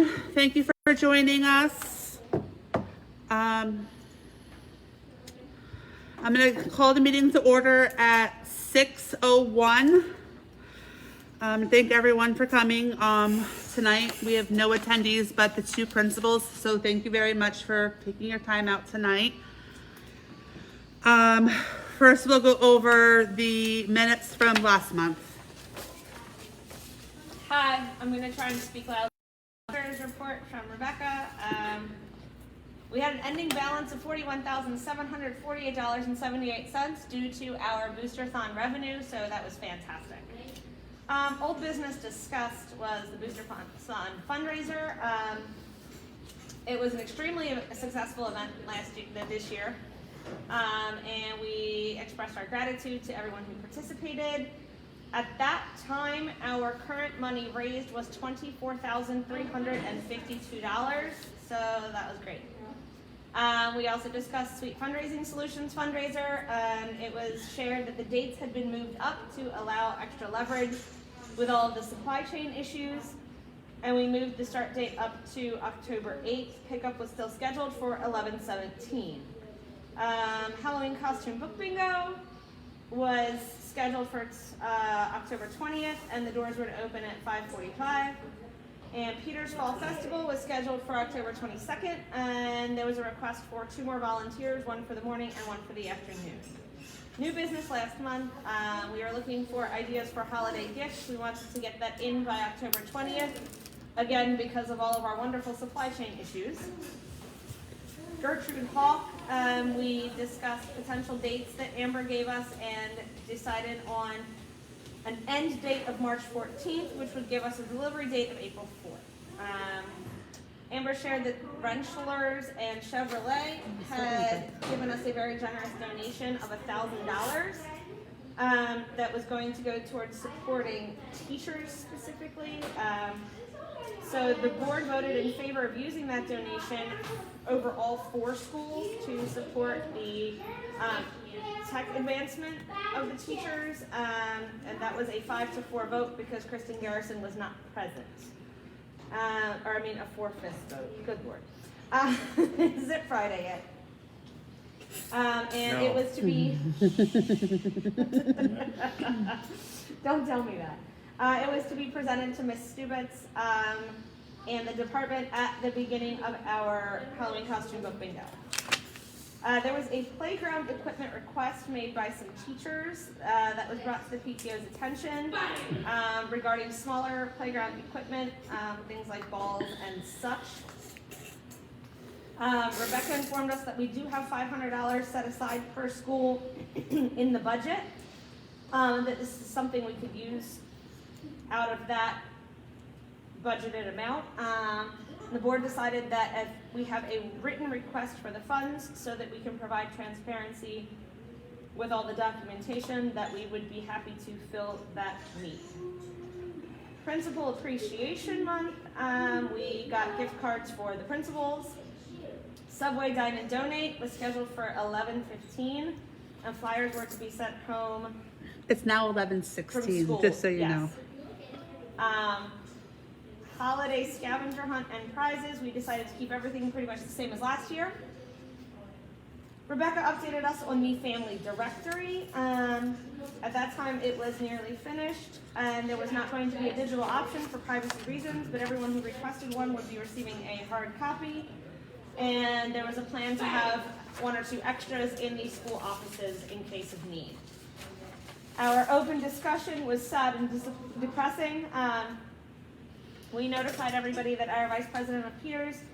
everyone. Thank you for joining us. I'm going to call the meeting to order at 6:01. Thank everyone for coming. Tonight we have no attendees but the two principals, so thank you very much for taking your time out tonight. First we'll go over the minutes from last month. Hi, I'm going to try and speak loud. Report from Rebecca. We had an ending balance of $41,748.78 due to our Booster-thon revenue, so that was fantastic. Old business discussed was the Booster-thon fundraiser. It was an extremely successful event this year, and we expressed our gratitude to everyone who participated. At that time, our current money raised was $24,352, so that was great. We also discussed Sweet Fundraising Solutions fundraiser. It was shared that the dates had been moved up to allow extra leverage with all of the supply chain issues, and we moved the start date up to October 8th. Pickup was still scheduled for 11/17. Halloween costume book bingo was scheduled for October 20th, and the doors were to open at 5:45. And Peter's Fall Festival was scheduled for October 22nd, and there was a request for 2 more volunteers, 1 for the morning and 1 for the afternoon. New business last month, we were looking for ideas for holiday gifts. We wanted to get that in by October 20th, again because of all of our wonderful supply chain issues. Gertrude Hawk, we discussed potential dates that Amber gave us and decided on an end date of March 14th, which would give us a delivery date of April 4th. Amber shared that Rentschler's and Chevrolet had given us a very generous donation of $1,000 that was going to go towards supporting teachers specifically. So the board voted in favor of using that donation over all 4 schools to support the tech advancement of the teachers, and that was a 5-4 vote because Kristen Garrison was not present. A 4/5 vote. Good Lord. Is it Friday yet? And no. It was to be. Don't tell me that. It was to be presented to Miss Stubitz and the department at the beginning of our Halloween costume book bingo. There was a playground equipment request made by some teachers that was brought to the PTO's attention regarding smaller playground equipment, things like balls and such. Rebecca informed us that we do have $500 set aside per school in the budget, that this is something we could use out of that budgeted amount. The board decided that if we have a written request for the funds so that we can provide transparency with all the documentation, that we would be happy to fill that need. Principal Appreciation Month, we got gift cards for the principals. Subway Dine and Donate was scheduled for 11:15, and flyers were to be sent home. It's now 11:16, just so you know. Holiday scavenger hunt and prizes, we decided to keep everything pretty much the same as last year. Rebecca updated us on the family directory. At that time it was nearly finished, and there was not going to be a digital option for privacy reasons, but everyone who requested one would be receiving a hard copy, and there was a plan to have 1 or 2 extras in the school offices in case of need. Our open discussion was sad and depressing. We notified everybody that our Vice President of Peters,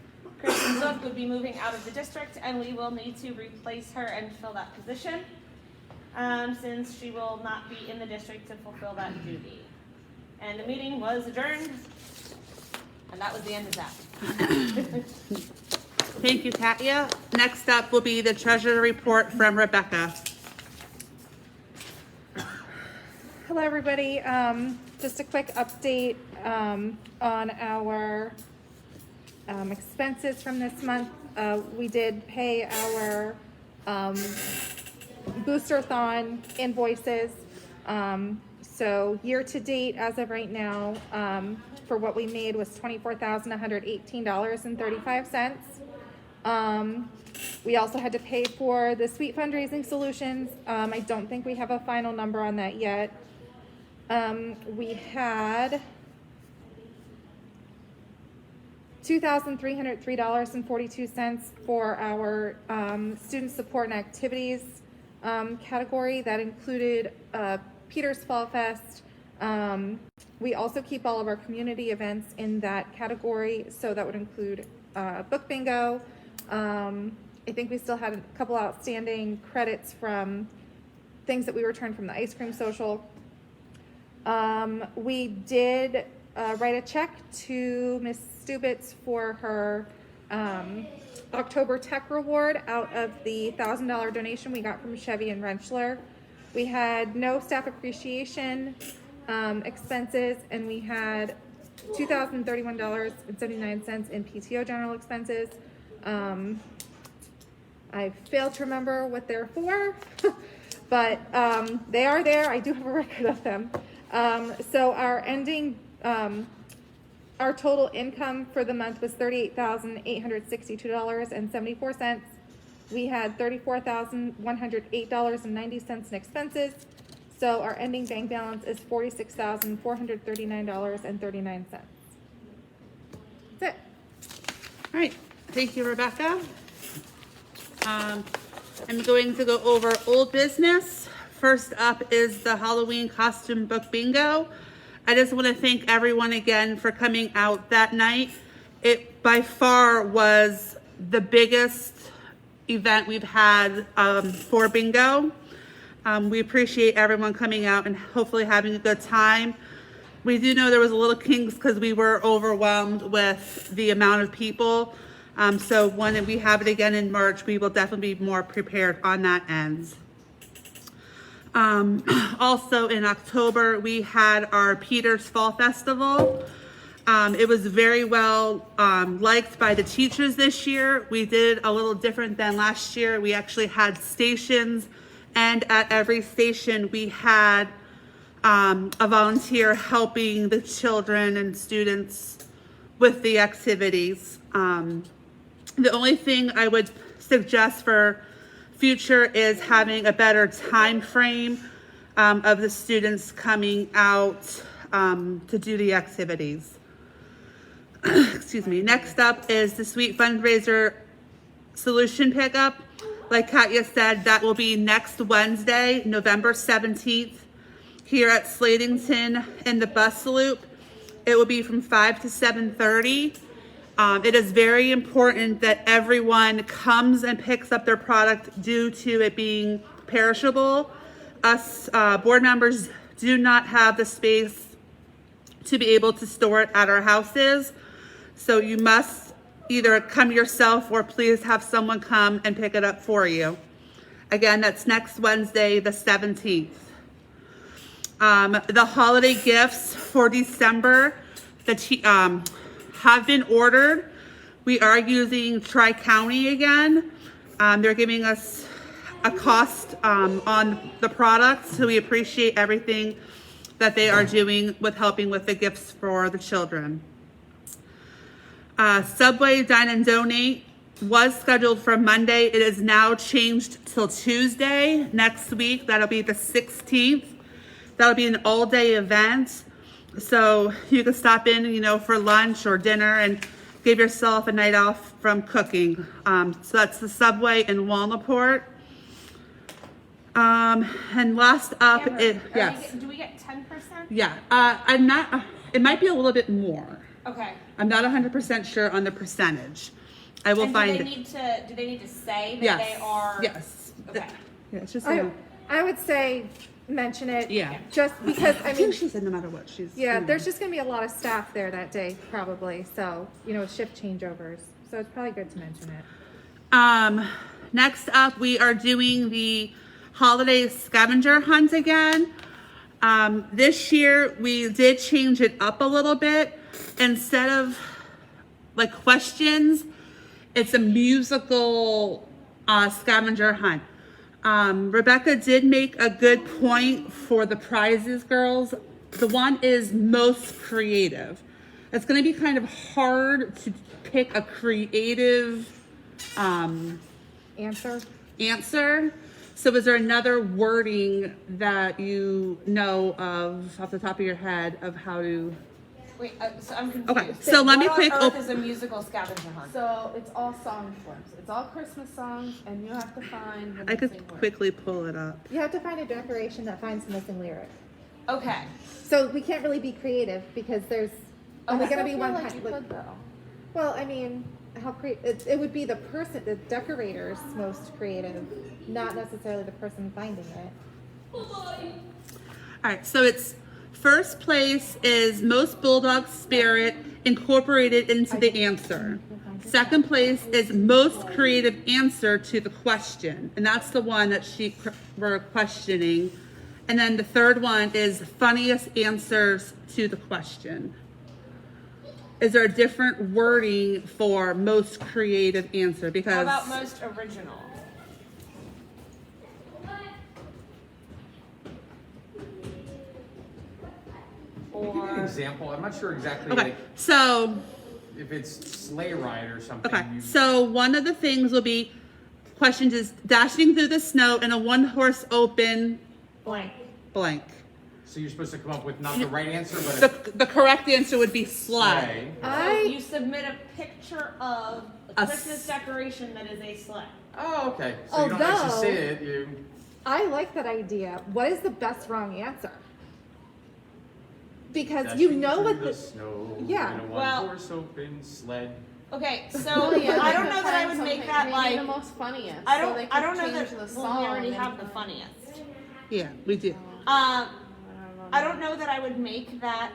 Kristen Zook, would be moving out of the district, and we will need to replace her and fill that position since she will not be in the district to fulfill that duty. And the meeting was adjourned, and that was the end of that. Thank you, Katya. Next up will be the treasurer report from Rebecca. Hello, everybody. Just a quick update on our expenses from this month. We did pay our Booster-thon invoices. So year to date, as of right now, for what we made was $24,118.35. We also had to pay for the Sweet Fundraising Solutions. I don't think we have a final number on that yet. We had $2,303.42 for our student support and activities category. That included Peter's Fall Fest. We also keep all of our community events in that category, so that would include book bingo. I think we still had a couple outstanding credits from things that we returned from the ice cream social. We did write a check to Miss Stubitz for her October Tech Reward out of the $1,000 donation we got from Chevy and Rentschler. We had no staff appreciation expenses, and we had $2,031.79 in PTO general expenses. I failed to remember what they're for, but they are there. I do have a record of them. So our ending, our total income for the month was $38,862.74. We had $34,108.90 in expenses. So our ending bank balance is $46,439.39. That's it. All right, thank you, Rebecca. I'm going to go over old business. First up is the Halloween costume book bingo. I just want to thank everyone again for coming out that night. It by far was the biggest event we've had for bingo. We appreciate everyone coming out and hopefully having a good time. We do know there was a little kinks because we were overwhelmed with the amount of people. So when we have it again in March, we will definitely be more prepared on that end. Also in October, we had our Peter's Fall Festival. It was very well liked by the teachers this year. We did a little different than last year. We actually had stations, and at every station we had a volunteer helping the children and students with the activities. The only thing I would suggest for future is having a better time frame of the students coming out to do the activities. Excuse me. Next up is the Sweet Fundraiser Solution Pickup. Like Katya said, that will be next Wednesday, November 17th, here at Slatington in the bus loop. It will be from 5 to 7:30. It is very important that everyone comes and picks up their product due to it being perishable. Us board members do not have the space to be able to store it at our houses. So you must either come yourself or please have someone come and pick it up for you. Again, that's next Wednesday, the 17th. The holiday gifts for December have been ordered. We are using Tri-County again. They're giving us a cost on the products, so we appreciate everything that they are doing with helping with the gifts for the children. Subway Dine and Donate was scheduled for Monday. It is now changed till Tuesday next week. That'll be the 16th. That'll be an all-day event. So you can stop in, for lunch or dinner and give yourself a night off from cooking. So that's the Subway in Walnutport. And last up is, yes. Do we get 10%? Yeah, I'm not, it might be a little bit more. Okay. I'm not 100% sure on the percentage. I will find it. Do they need to say that Yes. they are? Yes. Okay. Yeah, it's just, I would say mention it. yeah. Just because, I think she said no matter what, she's. yeah, there's just gonna be a lot of staff there that day, probably. So, shift changeovers. So it's probably good to mention it. Next up, we are doing the holiday scavenger hunt again. This year, we did change it up a little bit. Instead of like questions, it's a musical scavenger hunt. Rebecca did make a good point for the prizes, girls. The one is most creative. It's going to be kind of hard to pick a creative Answer. answer. So is there another wording that you know of off the top of your head of how to? Wait, so I'm confused. Okay, so let me What quick on op- earth is a musical scavenger hunt? So it's all song forms. It's all Christmas songs, and you have to find the I could missing word. quickly pull it up. You have to find a decoration that finds the missing lyric. Okay. So we can't really be creative because there's only I going to still be one feel like kind. you could, though. Well, I mean, how it would be the person, the decorator's most creative, not necessarily the person finding it. All right, so it's first place is most bulldog spirit incorporated into the answer. Second place is most creative answer to the question, and that's the one that we're questioning. And then the third one is funniest answers to the question. Is there a different wording for most creative answer? Because How about most original? Give me an Or example. I'm not sure exactly okay, like, so if it's sleigh ride or something. okay, You- so one of the things will be questions is dashing through the snow in a one-horse open blank. blank. So you're supposed to come up with not the right answer, but The correct answer would be sleigh. So you submit a picture of a A Christmas decoration that is a sleigh. Oh, okay. So you don't actually Although- say it. You I like that idea. What is the best wrong answer? Because dashing you know through what the the snow Yeah. in a Well- one-horse open sled. Okay, so Well, yeah, I they don't could know that I find would make something, that maybe like the most funniest. I so don't they I could don't know change that the well, song we already and have the then- funniest. Yeah, we do. I don't know that I would make that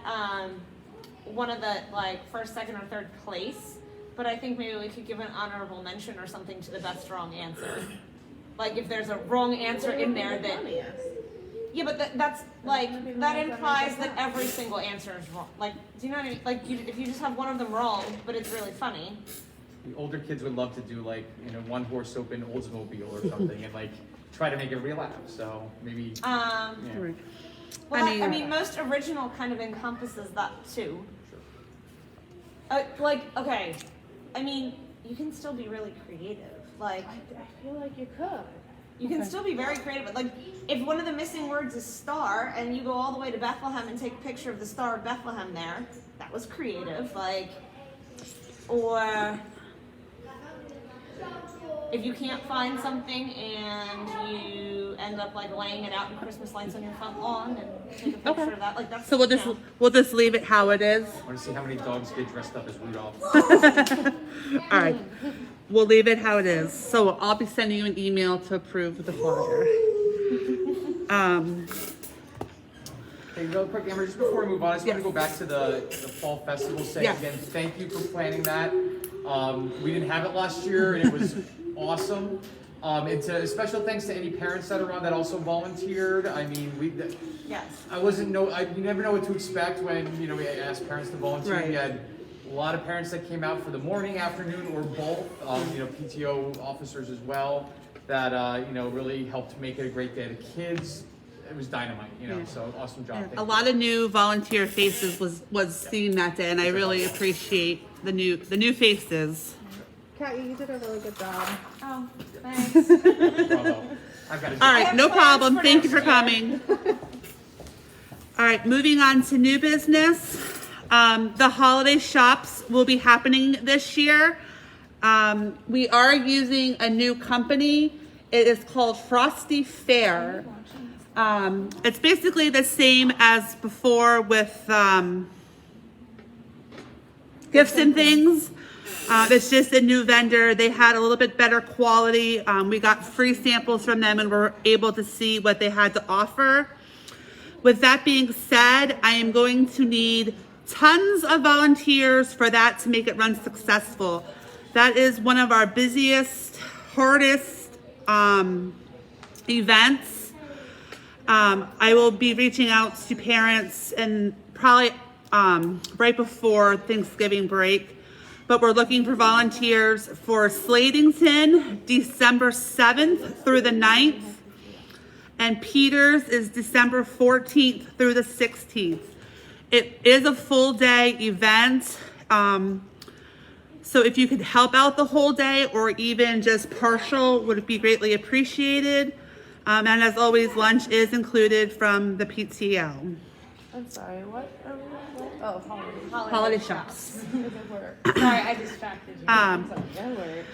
one of the like first, second, or third place, but I think maybe we could give an honorable mention or something to the best wrong answer. Like if there's a wrong answer in there that yeah, but that's like that implies that every single answer is wrong. Like, do you know what I mean? Like if you just have one of them wrong, but it's really funny. The older kids would love to do like one-horse open Oldsmobile or something, and like try to make it real laugh. So maybe. Yeah. Right. Well, I I mean- mean, most original kind of encompasses that too. Like, okay, I mean, you can still be really creative. Like, I feel like you could. you can still be very creative. But like, if one of the missing words is star, and you go all the way to Bethlehem and take a picture of the Star of Bethlehem there, that was creative. Like, or if you can't find something and you end up like laying it out in Christmas lights on your front lawn and take a picture Okay. of that, like that's So we'll just leave it how it is. I want to see how many dogs get dressed up as Rudolph. All right, we'll leave it how it is. So I'll be sending you an email to approve the flyer. Hey, real quick, Amber, just before we move on, I just want Yes. to go back to the fall festival. Say Yes. again, thank you for planning that. We didn't have it last year, and it was awesome. And special thanks to any parents that are around that also volunteered. I mean, yes. you never know what to expect when we ask parents to volunteer. Right. We had a lot of parents that came out for the morning, afternoon, or both. PTO officers as well that really helped make it a great day. The kids, it was dynamite. Yeah. So awesome job. Thank A you. lot of new volunteer faces was seen that day, and I really appreciate the new faces. Kat, you did a really good job. Oh, thanks. Bravo. I've got to. All right, have no plans problem. for Thank you next for coming. All right, moving on to new business. The holiday shops will be happening this year. We are using a new company. It is called Frosty Fair. It's basically the same as before with gifts and things. It's just a new vendor. They had a little bit better quality. We got free samples from them and were able to see what they had to offer. With that being said, I am going to need tons of volunteers for that to make it run successful. That is one of our busiest, hardest events. I will be reaching out to parents and probably right before Thanksgiving break. But we're looking for volunteers for Slatington, December 7th through the 9th. and Peters is December 14th through the 16th. It is a full day event. So if you could help out the whole day or even just partial would be greatly appreciated. And as always, lunch is included from the PTO. I'm sorry, what are we Oh, holiday. Holiday shops. It work. Sorry, I distracted you. That works.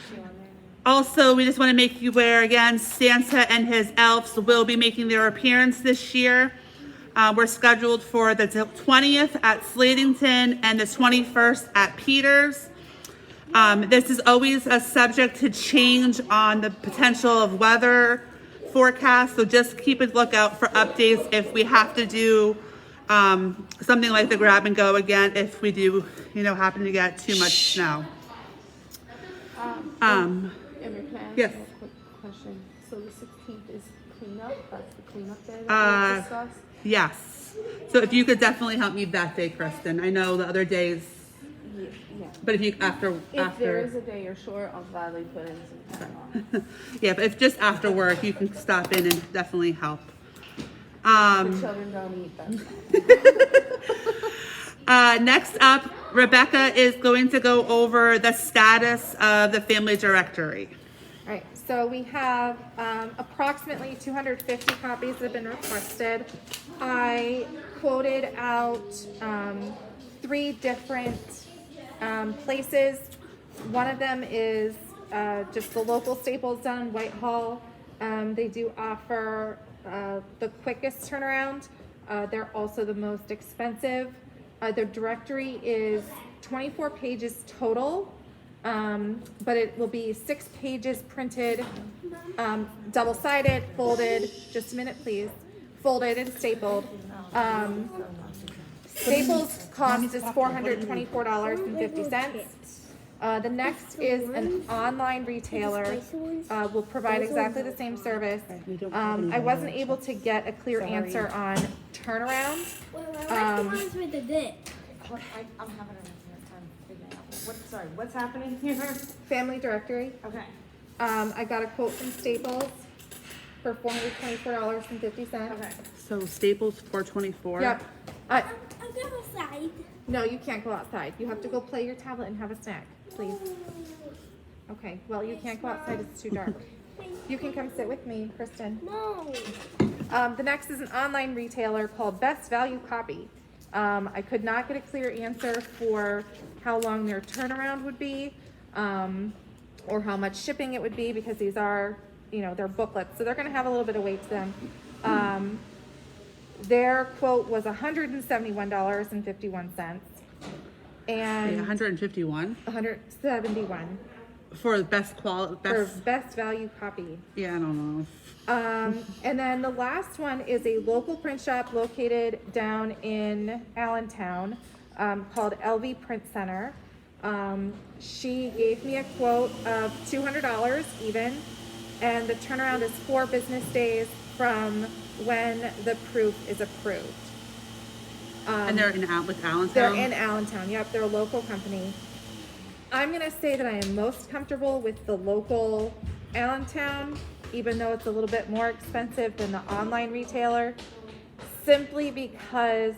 Also, we just want to make you aware again, Santa and his elves will be making their appearance this year. We're scheduled for the 20th at Slatington and the 21st at Peters. This is always a subject to change on the potential of weather forecast, so just keep a lookout for updates if we have to do something like the grab and go again if we do, happen to get too much snow. Emily, can I ask Yes. you a quick question? So the 16th is cleanup? That's the cleanup day that we discussed? Yes. So if you could definitely help me that day, Kristen. I know the other days, Yeah. but if you If there after, is a day you're short, I'll gladly put in some time on. yeah, but if just after work, you can stop in and definitely help. The children don't eat that. Next up, Rebecca is going to go over the status of the family directory. All right, so we have approximately 250 copies that have been requested. I quoted out 3 different places. One of them is just the local Staples down in Whitehall. They do offer the quickest turnaround. They're also the most expensive. Their directory is 24 pages total, but it will be 6 pages printed, double-sided, folded, just a minute please, folded and stapled. Staples cost is $424.50. The next is an online retailer, will provide exactly the same service. I wasn't able to get a clear answer on turnaround. I'm having a hard time figuring out. What's happening here? Family directory. Okay. I got a quote from Staples for $424.50. Okay. So Staples 424. Yep. I'll go outside. No, you can't go outside. You have to go play your tablet and have a snack, please. Okay, well, you can't go outside. It's too dark. You can come sit with me, Kristen. No. The next is an online retailer called Best Value Copy. I could not get a clear answer for how long their turnaround would be, or how much shipping it would be, because these are, they're booklets, so they're going to have a little bit of weight to them. Their quote was $171.51, and 151 $171 for best quality. for Best Value Copy. Yeah, I don't know. And then the last one is a local print shop located down in Allentown, called LV Print Center. She gave me a quote of $200 even, and the turnaround is 4 business days from when the proof is approved. And they're with Allentown. They're in Allentown. Yep, they're a local company. I'm gonna say that I am most comfortable with the local Allentown, even though it's a little bit more expensive than the online retailer, simply because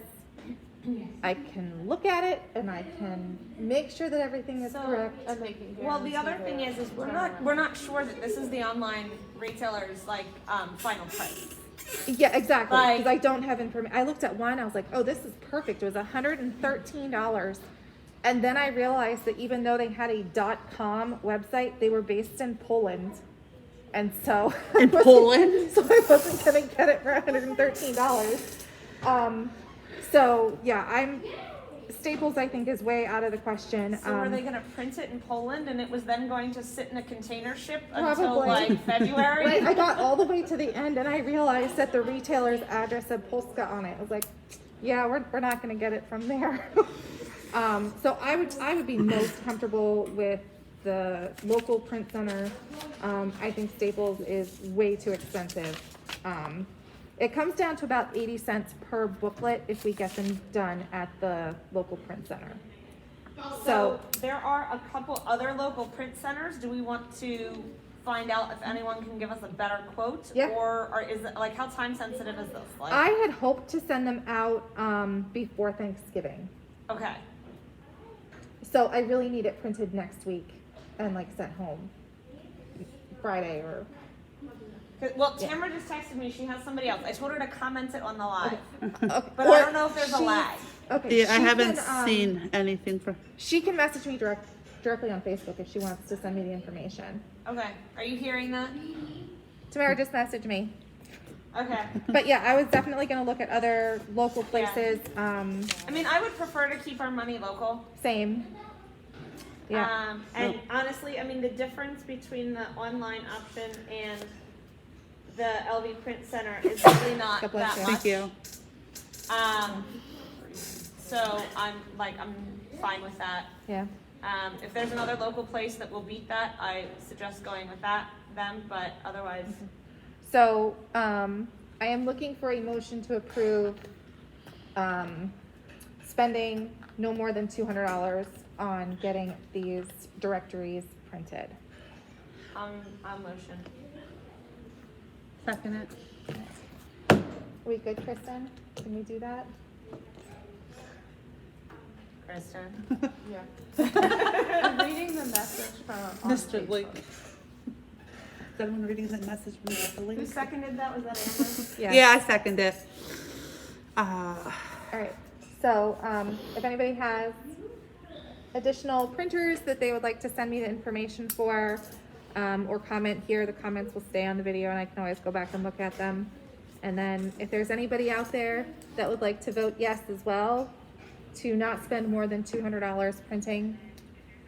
I can look at it and I can make sure that everything is So- correct. And they can Well, the other guarantee thing the is we're turnaround. not sure that this is the online retailer's final price. Yeah, exactly. Because Like- I don't have information. I looked at one. I was like, "Oh, this is perfect." It was $113, and then I realized that even though they had a .com website, they were based in Poland, and so In Poland? so I wasn't gonna get it for $113. So yeah, Staples, I think, is way out of the question. So were they gonna print it in Poland and it was then going to sit in a container ship until Probably. February? Right, I got all the way to the end and I realized that the retailer's address said Polska on it. I was like, yeah, we're not gonna get it from there. So I would be most comfortable with the local print center. I think Staples is way too expensive. It comes down to about 80 cents per booklet if we get them done at the local print center. So there are a couple other local print centers. Do we want to find out if anyone can give us a better quote? Yeah. Or is it, like, how time sensitive is this? Like, I had hoped to send them out before Thanksgiving. okay. So I really need it printed next week and like sent home Friday or. Well, Tamara just texted me. She has somebody else. I told her to comment it on the live. Okay. But Or I don't know if there's a she- lag. Okay. Yeah, I she haven't can, seen anything for. She can message me directly on Facebook if she wants to send me the information. Okay. Are you hearing that? Tamara just messaged me. Okay. But yeah, I was definitely going to look at other local places. I mean, I would prefer to keep our money local. Same. Yeah. And honestly, I mean, the difference between the online option and the LV Print Center is really not God bless that you. much. Thank you. So I'm fine with that. Yeah. If there's another local place that will beat that, I suggest going with them, but otherwise. So, I am looking for a motion to approve, spending no more than $200 on getting these directories printed. I'll motion. Second it. Are we good, Kristen? Can we do that? Kristen. Yeah. I'm reading the message from on Mr. Facebook. Link. Is anyone reading that message from Mr. Who Link? seconded that? Was that Amber? Yeah, I second it. All right. So, if anybody has additional printers that they would like to send me the information for, or comment here, the comments will stay on the video and I can always go back and look at them. And then if there's anybody out there that would like to vote yes as well, to not spend more than $200 printing,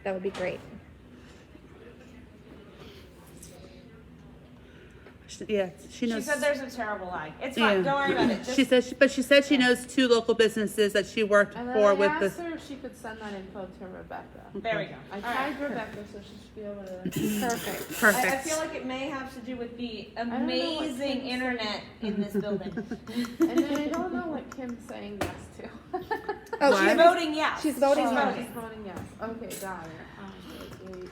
that would be great. Yeah, she She knows. said there's a terrible lag. It's fine. Yeah. Don't worry about it. Just, She says, but she said she knows 2 local businesses that she worked And then for I with asked this. her if she could send that info to Rebecca. there we go. I All tried right. Rebecca, so she should be able to. Perfect. Perfect. I feel like it may have to do with the don't know what amazing Kim's internet in this building. And then I don't know what Kim's saying yes to. Oh, What? She's voting yes. She's voting Oh, yes. she's voting yes. Okay, got it. Wait.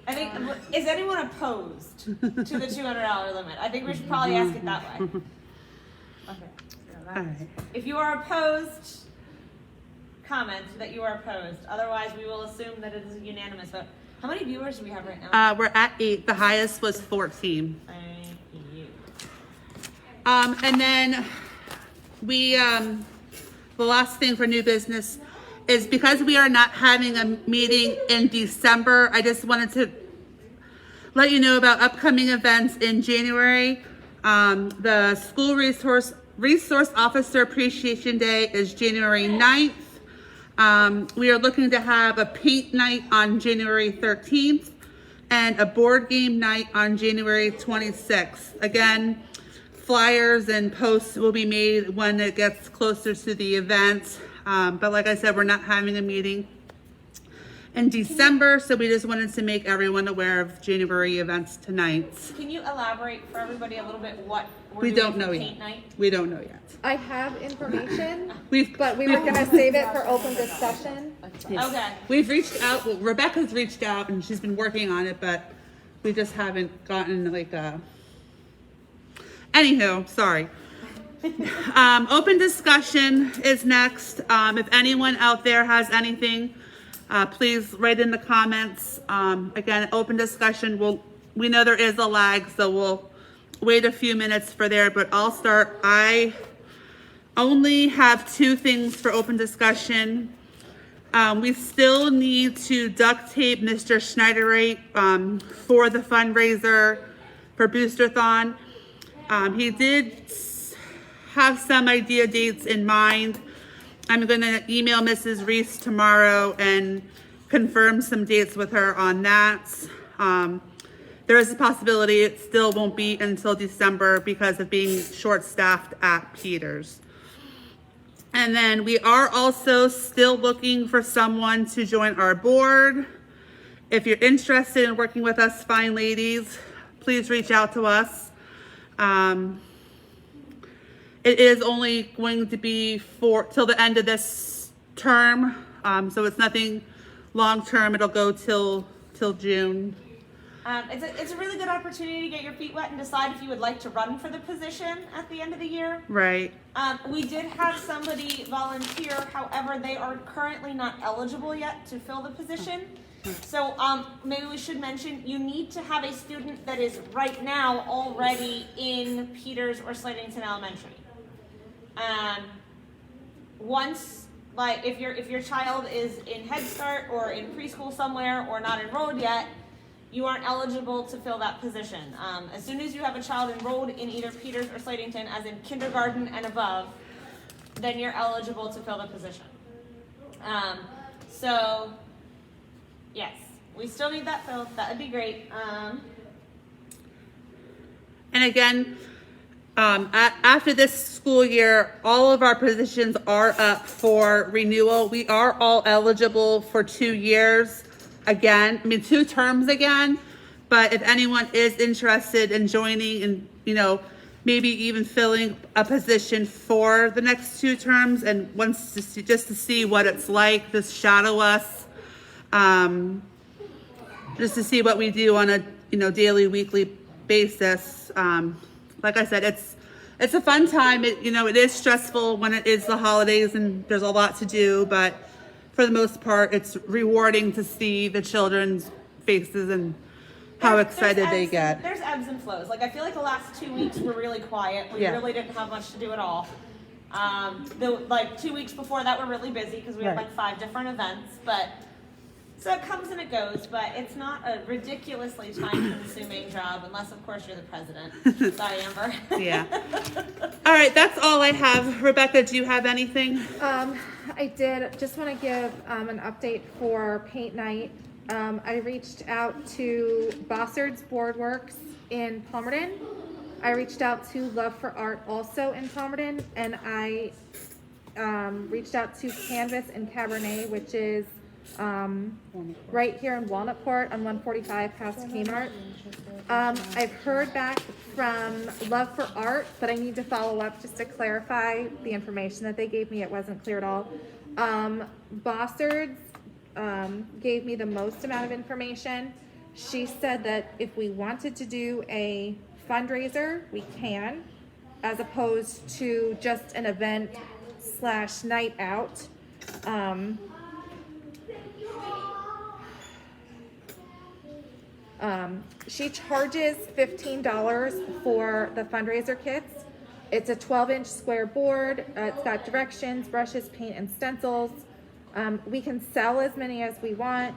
I think, is anyone opposed to the $200 limit? I think we should probably ask it that way. Okay. Yeah, All that- right. If you are opposed, comment that you are opposed. Otherwise, we will assume that it is a unanimous vote. How many viewers do we have right now? We're at 8. The highest was 14. Thank you. And then we, the last thing for new business is because we are not having a meeting in December, I just wanted to let you know about upcoming events in January. The School Resource Officer Appreciation Day is January 9th. We are looking to have a paint night on January 13th and a board game night on January 26th. Again, flyers and posts will be made when it gets closer to the event. But like I said, we're not having a meeting in December, so we just wanted to make everyone aware of January events tonight. Can you elaborate for everybody a little bit what we're We doing don't for know paint yet. night? We don't know yet. I have information, We've but we were gonna save it for open discussion. yes. Okay. We've reached out. Well, Rebecca's reached out and she's been working on it, but we just haven't gotten like a. Anywho, sorry. Open discussion is next. If anyone out there has anything, please write in the comments. Again, open discussion. We know there is a lag, so we'll wait a few minutes for there, but I'll start. I only have 2 things for open discussion. We still need to duct tape Mr. Schneiderite for the fundraiser for Boosterthon. He did have some idea dates in mind. I'm going to email Mrs. Reese tomorrow and confirm some dates with her on that. There is a possibility it still won't be until December because of being short-staffed at Peters. And then we are also still looking for someone to join our board. If you're interested in working with us fine ladies, please reach out to us. It is only going to be till the end of this term, so it's nothing long term. It'll go till June. It's a really good opportunity to get your feet wet and decide if you would like to run for the position at the end of the year. Right. We did have somebody volunteer, however, they are currently not eligible yet to fill the position. So maybe we should mention, you need to have a student that is right now already in Peters or Slatington Elementary. Once, like if your child is in Head Start or in preschool somewhere or not enrolled yet, you aren't eligible to fill that position. As soon as you have a child enrolled in either Peters or Slatington, as in kindergarten and above, then you're eligible to fill the position. So, yes, we still need that filled. That would be great. And again, after this school year, all of our positions are up for renewal. We are all eligible for 2 years again. I mean, 2 terms again. But if anyone is interested in joining and, you know, maybe even filling a position for the next 2 terms and wants to see, just to see what it's like, just shadow us, just to see what we do on a, you know, daily, weekly basis. Like I said, it's a fun time. It is stressful when it is the holidays and there's a lot to do, but for the most part, it's rewarding to see the children's faces and how excited they get. There's ebbs and flows. Like, I feel like the last 2 weeks were really quiet. We really didn't have much to do at all. 2 weeks before that were really busy because we had like 5 different events, but so it comes and it goes, but it's not a ridiculously time-consuming job unless, of course, you're the president. Sorry, Amber. Yeah. All right, that's all I have. Rebecca, do you have anything? I did just want to give an update for paint night. I reached out to Bossard's Boardworks in Palmerton. I reached out to Love for Art also in Palmerton, and I reached out to Canvas and Cabernet, which is right here in Walnutport on 145 past Kmart. I've heard back from Love for Art, but I need to follow up just to clarify the information that they gave me. It wasn't clear at all. Bossard's gave me the most amount of information. She said that if we wanted to do a fundraiser, we can, as opposed to just an event / night out. She charges $15 for the fundraiser kits. It's a 12-inch square board. It's got directions, brushes, paint, and stencils. We can sell as many as we want.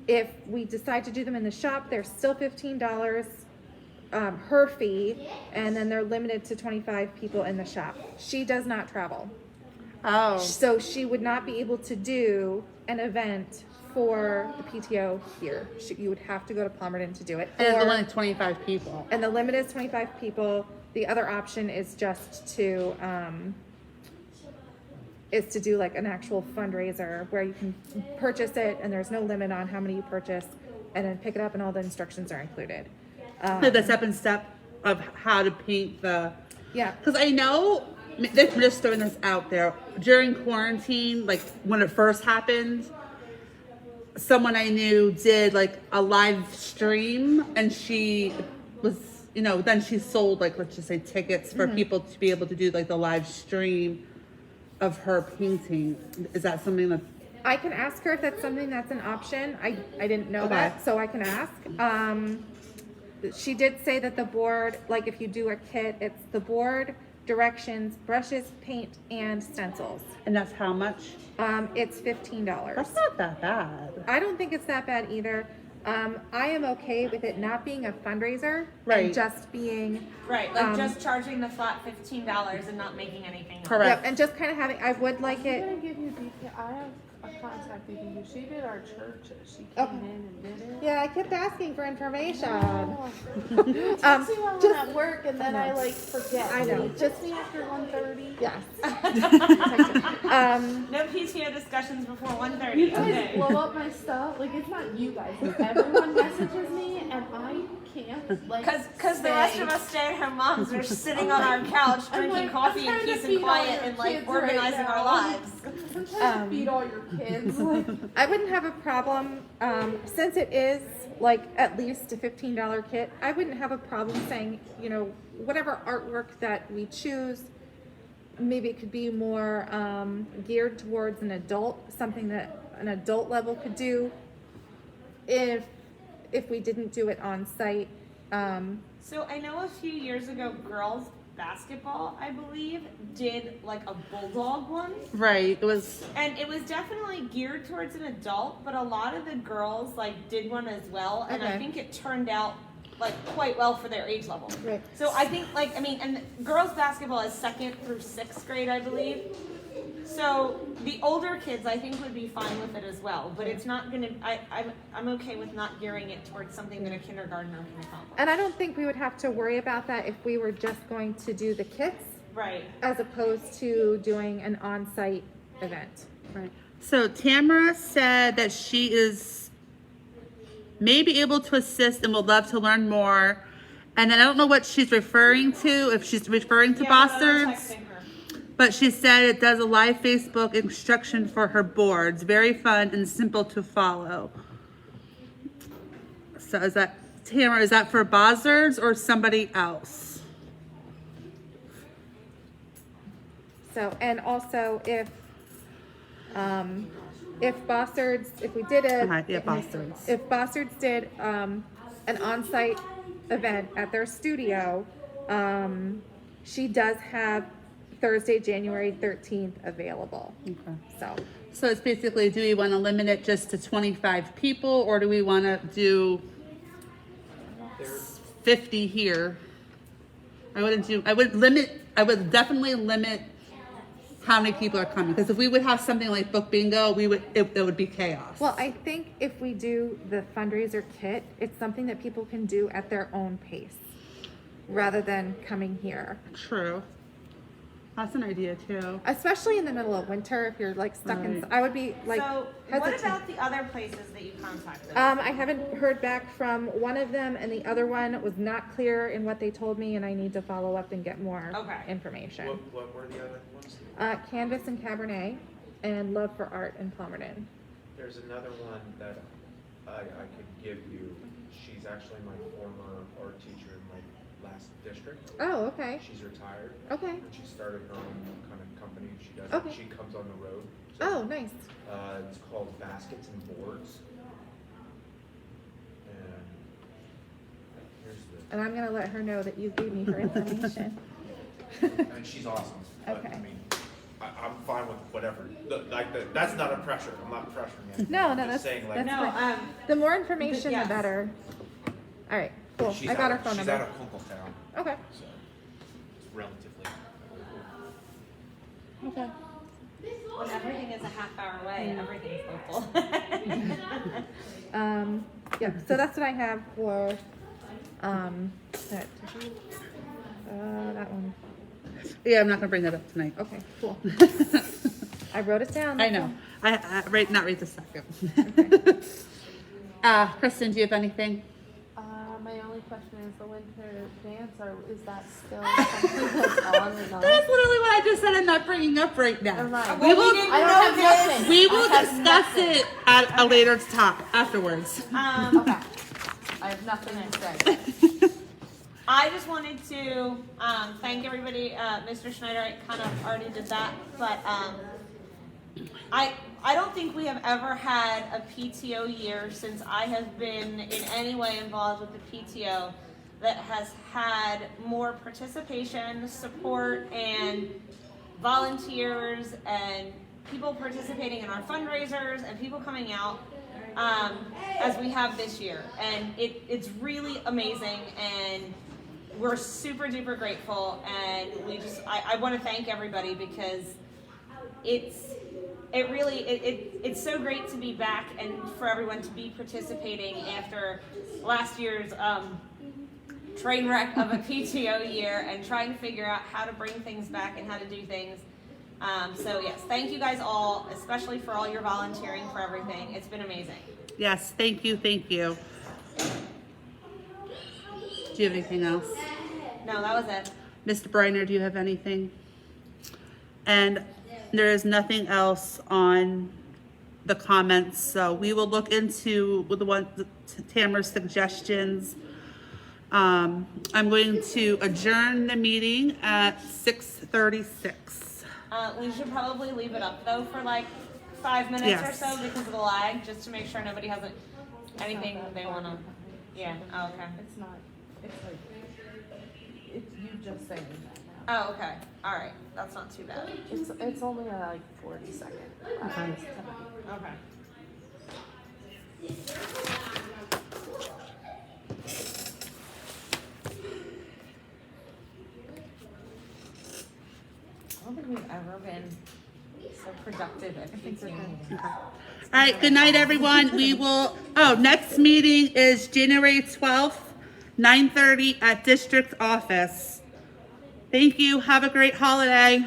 If we decide to do them in the shop, they're still $15, her fee, and then they're limited to 25 people in the shop. She does not travel. Oh. So she would not be able to do an event for the PTO here. You would have to go to Palmerton to do it. And it's only 25 people. And the limit is 25 people. The other option is just to do like an actual fundraiser where you can purchase it and there's no limit on how many you purchase, and then pick it up and all the instructions are included. The step and step of how to paint the. Yeah. Because I know, I'm just throwing this out there, during quarantine, like when it first happened, someone I knew did like a live stream, and she was, then she sold, like, let's just say tickets for people to be able to do like the live stream of her painting. Is that something that I can ask her if that's something that's an option. I didn't know that, so I can ask. She did say that the board, like if you do a kit, it's the board, directions, brushes, paint, and stencils. And that's how much? It's $15. That's not that bad. I don't think it's that bad either. I am okay with it not being a fundraiser, Right. and just being just charging the flat $15 and not making anything else. Correct. Yep, and just kind of having. I would like I'm it. gonna give you detail. I have a contact you can use. She did our church. She came Okay. in and did it. Yeah, I kept asking for information. You text me while I'm at work, and then I like forget. I know. Just me after 1:30. Yes. No PTO discussions before 1:30. You guys Okay. blow up my stuff. Like, it's not you guys. Like, everyone messages me, and I can't. Like, Because the rest of us stay-at-home moms are sitting on our couch I'm drinking like, coffee I'm in trying to peace and feed all quiet your and like kids organizing right our now. lives. Sometimes Feed all your kids. Like, I wouldn't have a problem, since it is like at least a $15 kit, I wouldn't have a problem saying, you know, whatever artwork that we choose, maybe it could be more geared towards an adult, something that an adult level could do if we didn't do it on site. So I know a few years ago, girls basketball, I believe, did like a bulldog one. Right. It was. And it was definitely geared towards an adult, but a lot of the girls like did one as well, and I Okay. think it turned out like quite well for their age level. Right. So I think like, I mean, and girls basketball is 2nd through 6th grade, I believe. So the older kids, I think, would be fine with it as well, but it's not gonna. I'm okay with not gearing it towards something that a kindergartner can accomplish. And I don't think we would have to worry about that if we were just going to do the kits Right. as opposed to doing an on-site event. Right. So Tamara said that she is maybe able to assist and would love to learn more. And then I don't know what she's referring to, if she's referring to Yeah, I'm Bastards, texting her. but she said it does a live Facebook instruction for her boards. Very fun and simple to follow. So is that, Tamara, is that for Bastards or somebody else? So, and also if Bastards, if we did it, Yeah, Bastards. if Bastards did an on-site event at their studio, she does have Thursday, January 13th available. Okay. So, it's basically, do we want to limit it just to 25 people, or do we want to do 50 here? I would definitely limit how many people are coming, because if we would have something like book bingo, it would be chaos. well, I think if we do the fundraiser kit, it's something that people can do at their own pace rather than coming here. True. That's an idea too. Especially in the middle of winter, if you're like stuck in, Right. I would be like So what hesitant. about the other places that you contacted? I haven't heard back from one of them, and the other one was not clear in what they told me, and I need to follow up and get more Okay. information. What were the other ones? Canvas and Cabernet, and Love for Art in Palmerton. There's another one that I could give you. She's actually my former art teacher in my last district. Oh, okay. She's retired. Okay. And she started her own kind of company. She does. Okay. She comes on the road. Oh, nice. It's called Baskets and Boards. And here's And I'm gonna let her know that you gave me her information. and she's awesome. But, Okay. I mean, I'm fine with whatever. That's not a pressure. I'm not pressuring anything. No, I'm no, just that's- saying, like, that's No, fine. The more information, Yes. the better. All right, cool. she's I got her out, phone she's number. out of Kunkeltown, Okay. so it's relatively. Okay. when everything is a half hour away, everything's local. Yeah. So that's what I have for that one. Yeah, I'm not gonna bring that up tonight. Okay. Cool. I wrote it down. I know. Not right this second. Kristen, do you have anything? my only question is the winter dance, or is that still something that's on or not? That's literally what I just said. I'm not bringing up right now. Never mind. We will. didn't I don't have nothing. We will I have discuss nothing. it at a later time afterwards. Okay. I have nothing to say. I just wanted to thank everybody. Mr. Schneider, I kind of already did that, but I don't think we have ever had a PTO year since I have been in any way involved with the PTO that has had more participation, support, and volunteers and people participating in our fundraisers and people coming out as we have this year. And it's really amazing, and we're super duper grateful, and I want to thank everybody because it's so great to be back and for everyone to be participating after last year's train wreck of a PTO year and trying to figure out how to bring things back and how to do things. So yes, thank you guys all, especially for all your volunteering for everything. It's been amazing. Yes, thank you, thank you. Do you have anything else? No, that was it. Mr. Briner, do you have anything? And there is nothing else on the comments, so we will look into with Tamara's suggestions. I'm going to adjourn the meeting at 6:36. We should probably leave it up though for like 5 minutes Yes. or so because of the lag, just to make sure nobody has anything they wanna. Yeah. Oh, okay. It's not, it's like, it's you just saying that now. Oh, okay. All right. That's not too bad. It's only a like 40-second. Okay. I don't think we've ever been so productive at PTO meetings. All right, good night, everyone. We will, next meeting is January 12th, 9:30 at district office. Thank you. Have a great holiday.